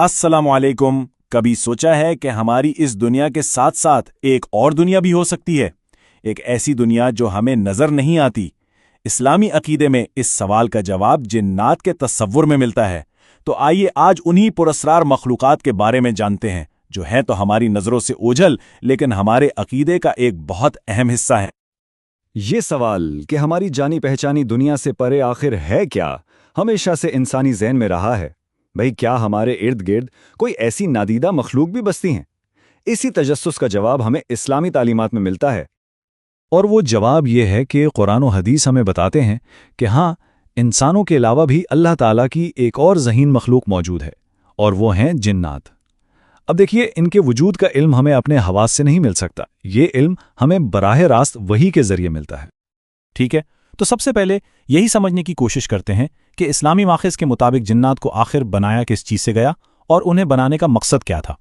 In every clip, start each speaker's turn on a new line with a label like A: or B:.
A: अस्सलाम वालेकुम। कभी सोचा है कि हमारी इस दुनिया के साथ साथ एक और दुनिया भी हो सकती है, एक ऐसी दुनिया जो हमें नजर नहीं आती? इस्लामी अकीदे में इस सवाल का जवाब जिन्नात के तसव्वुर में मिलता है। तो आइए आज उन्हीं पुरस्रार मखलूकात के बारे में जानते हैं जो हैं तो हमारी नजरों से ओझल लेकिन हमारे अकीदे का एक बहुत अहम हिस्सा है।
B: ये सवाल कि हमारी जानी पहचानी दुनिया से परे आखिर है क्या, हमेशा से इंसानी ज़हन में रहा है। भाई, क्या हमारे इर्द गिर्द कोई ऐसी नादीदा मखलूक भी बसती हैं? इसी तजस्सुस का जवाब हमें इस्लामी तालीमात में मिलता है।
C: और वो जवाब ये है कि कुरान और हदीस हमें बताते हैं कि हाँ, इंसानों के अलावा भी अल्लाह ताला की एक और ज़हीन मखलूक मौजूद है, और वो हैं जिन्नात। अब देखिए, इनके वजूद का इल्म हमें अपने हवास से नहीं मिल सकता। ये इल्म हमें बराह रास्त वही के ज़रिए मिलता है।
A: ठीक है, तो सबसे पहले यही समझने की कोशिश करते हैं कि इस्लामी माखिज़ के मुताबिक जिन्नात को आखिर बनाया किस चीज़ से गया और उन्हें बनाने का मकसद क्या था।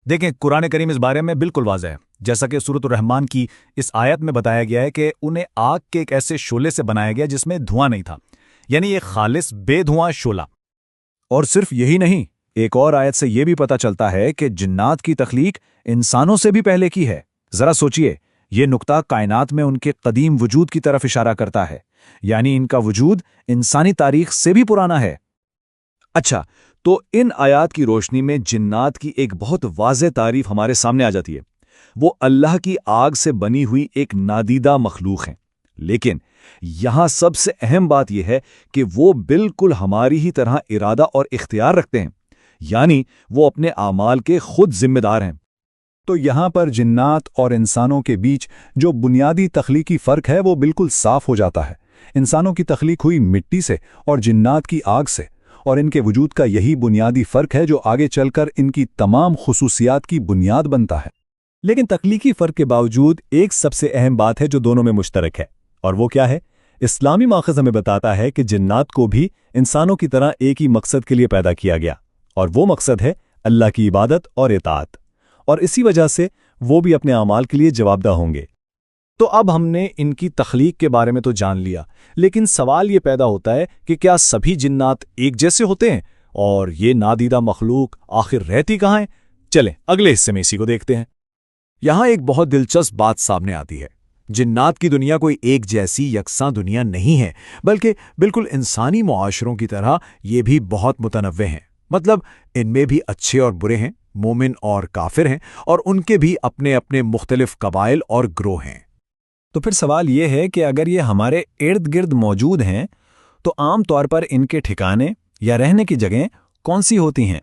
C: देखें, कुरान करीम इस बारे में बिल्कुल वाज़ेह है। जैसा कि सूरत रहमान की इस आयत में बताया गया है कि उन्हें आग के एक ऐसे शोले से बनाया गया जिसमें धुआं नहीं था, यानी ये खालिस बेधुआं शोला।
B: और सिर्फ यही नहीं, एक और आयत से यह भी पता चलता है कि जिन्नात की तख्लीक इंसानों से भी पहले की है। जरा सोचिए, ये नुक्ता कायनात में उनके कदीम वजूद की तरफ इशारा करता है, यानी इनका वजूद इंसानी तारीख से भी पुराना है। अच्छा, तो इन आयात की रोशनी में जिन्नात की एक बहुत वाज़ेह तारीफ हमारे सामने आ जाती है। वो अल्लाह की आग से बनी हुई एक नादीदा मखलूक हैं। लेकिन यहां सबसे अहम बात यह है कि वो बिल्कुल हमारी ही तरह इरादा और इख्तियार रखते हैं, यानी वो अपने आमाल के खुद जिम्मेदार हैं। तो यहां पर जिन्नात और इंसानों के बीच जो बुनियादी तख्लीकी फ़र्क है वो बिल्कुल साफ हो जाता है। इंसानों की तख्लीक हुई मिट्टी से और जिन्नात की आग से, और इनके वजूद का यही बुनियादी फ़र्क है जो आगे चलकर इनकी तमाम खुसूसियात की बुनियाद बनता है।
C: लेकिन तख्लीकी फ़र्क के बावजूद एक सबसे अहम बात है जो दोनों में मुश्तरक है, और वो क्या है? इस्लामी माखज़ हमें बताता है कि जिन्नात को भी इंसानों की तरह एक ही मकसद के लिए पैदा किया गया, और वो मकसद है अल्लाह की इबादत और इताअत, और इसी वजह से वो भी अपने अमाल के लिए जवाबदेह होंगे।
A: तो अब हमने इनकी तख्लीक के बारे में तो जान लिया, लेकिन सवाल ये पैदा होता है कि क्या सभी जिन्नात एक जैसे होते हैं, और ये नादीदा मखलूक आखिर रहती कहाँ है? चलें अगले हिस्से में इसी को देखते हैं।
B: यहां एक बहुत दिलचस्प बात सामने आती है। जिन्नात की दुनिया कोई एक जैसी यकसां दुनिया नहीं है, बल्कि बिल्कुल इंसानी मुआशरों की तरह ये भी बहुत मुतनव्वे हैं। मतलब इनमें भी अच्छे और बुरे हैं, मोमिन और काफिर हैं, और उनके भी अपने अपने मुख्तलिफ कबाइल और ग्रोह हैं।
C: तो फिर सवाल ये है कि अगर ये हमारे इर्द गिर्द मौजूद हैं, तो आम तौर पर इनके ठिकाने या रहने की जगहें कौन सी होती हैं?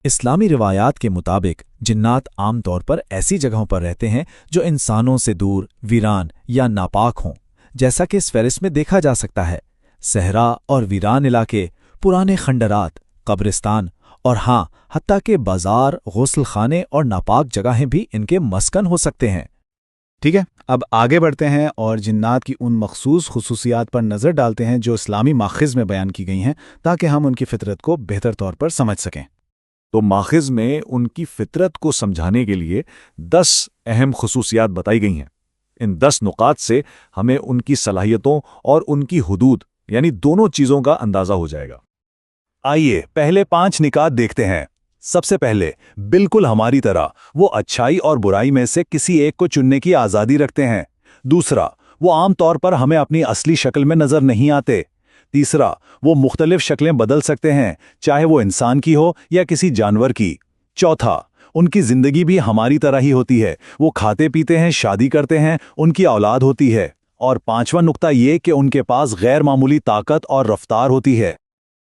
A: इस्लामी रिवायात के मुताबिक जिन्नात आम तौर पर ऐसी जगहों पर रहते हैं जो इंसानों से दूर, वीरान या नापाक हों, जैसा कि इस फहरिस्त में देखा जा सकता है। सहरा और वीरान इलाके, पुराने खंडरात, कब्रिस्तान, और हाँ, हत्ता के बाजार, गुस्ल खाने और नापाक जगहें भी इनके मस्कन हो सकते हैं।
C: ठीक है, अब आगे बढ़ते हैं और जिन्नात की उन मखसूस खुसूसियात पर नज़र डालते हैं जो इस्लामी माखिज़ में बयान की गई हैं, ताकि हम उनकी फितरत को बेहतर तौर पर समझ सकें।
B: तो माखिज़ में उनकी फितरत को समझाने के लिए 10 अहम खुसूसियात बताई गई हैं। इन 10 नुकात से हमें उनकी सलाहियतों और उनकी हुदूद, यानी दोनों चीज़ों का अंदाज़ा हो जाएगा। आइए पहले 5 निकात देखते हैं। सबसे पहले, बिल्कुल हमारी तरह वो अच्छाई और बुराई में से किसी एक को चुनने की आज़ादी रखते हैं। दूसरा, वो आम तौर पर हमें अपनी असली शक्ल में नज़र नहीं आते। तीसरा, वो मुख्तलिफ शक्लें बदल सकते हैं, चाहे वो इंसान की हो या किसी जानवर की। चौथा, उनकी ज़िंदगी भी हमारी तरह ही होती है, वो खाते पीते हैं, शादी करते हैं, उनकी औलाद होती है। और पांचवां नुक्ता ये कि उनके पास गैर मामूली ताकत और रफ्तार होती है।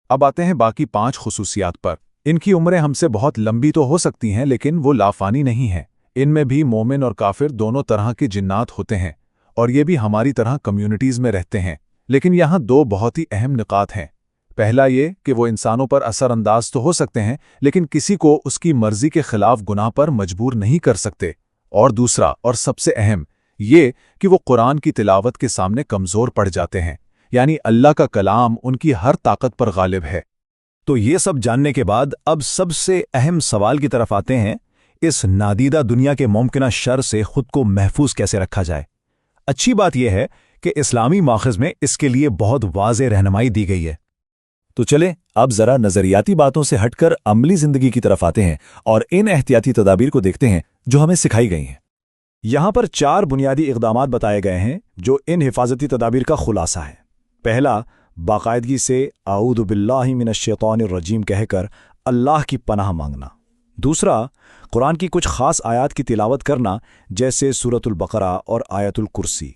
D: अब आते हैं बाकी 5 खुसूसियात पर। इनकी उम्रें हमसे बहुत लंबी तो हो सकती हैं, लेकिन वो लाफानी नहीं हैं। इनमें भी मोमिन और काफिर दोनों तरह के जिन्नात होते हैं, और ये भी हमारी तरह कम्युनिटीज़ में रहते हैं। लेकिन यहाँ 2 बहुत ही अहम निकात हैं। पहला ये कि वो इंसानों पर असर अंदाज तो हो सकते हैं, लेकिन किसी को उसकी मर्जी के खिलाफ गुनाह पर मजबूर नहीं कर सकते। और दूसरा और सबसे अहम ये कि वो कुरान की तिलावत के सामने कमज़ोर पड़ जाते हैं, यानी अल्लाह का कलाम उनकी हर ताकत पर गालिब है।
C: तो ये सब जानने के बाद अब सबसे अहम सवाल की तरफ आते हैं, इस नादीदा दुनिया के मुमकिना शर से खुद को महफूज कैसे रखा जाए। अच्छी बात यह है कि इस्लामी माखज़ में इसके लिए बहुत वाज़ेह रहनुमाई दी गई है। तो चलें اب ذرا نظریاتی باتوں سے ہٹ کر عملی زندگی کی طرف آتے ہیں اور ان احتیاطی تدابیر کو دیکھتے ہیں جو ہمیں سکھائی گئی ہیں۔
B: یہاں پر 4 بنیادی اقدامات بتائے گئے ہیں جو ان حفاظتی تدابیر کا خلاصہ ہے۔ پہلا، باقاعدگی سے اعوذ باللہ من الشیطان الرجیم کہہ کر اللہ کی پناہ مانگنا۔ دوسرا، قرآن کی کچھ خاص آیات کی تلاوت کرنا جیسے سورۃ البقرہ اور آیت الکرسی۔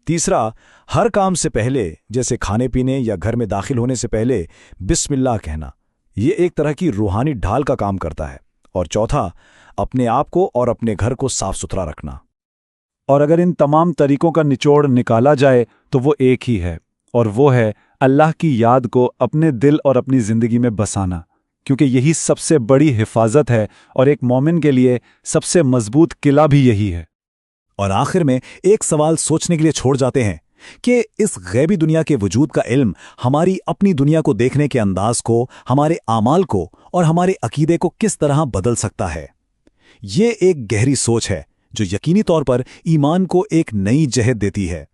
B: تیسرا، ہر کام سے پہلے جیسے کھانے پینے یا گھر میں داخل ہونے سے پہلے بسم اللہ کہنا، یہ ایک طرح کی روحانی ڈھال کا کام کرتا ہے۔ اور چوتھا، اپنے آپ کو اور اپنے گھر کو صاف ستھرا رکھنا۔
A: اور اگر ان تمام طریقوں کا نچوڑ نکالا جائے تو وہ ایک ہی ہے، اور وہ ہے اللہ کی یاد کو اپنے دل اور اپنی زندگی میں بسانا، کیونکہ یہی سب سے بڑی حفاظت ہے اور ایک مومن کے لیے سب سے مضبوط قلعہ بھی یہی ہے۔
B: اور آخر میں ایک سوال سوچنے کے لیے چھوڑ جاتے ہیں کہ اس غیبی دنیا کے وجود کا علم ہماری اپنی دنیا کو دیکھنے کے انداز کو، ہمارے اعمال کو اور ہمارے عقیدے کو کس طرح بدل سکتا ہے۔ یہ ایک گہری سوچ ہے جو یقینی طور پر ایمان کو ایک نئی جہت دیتی ہے۔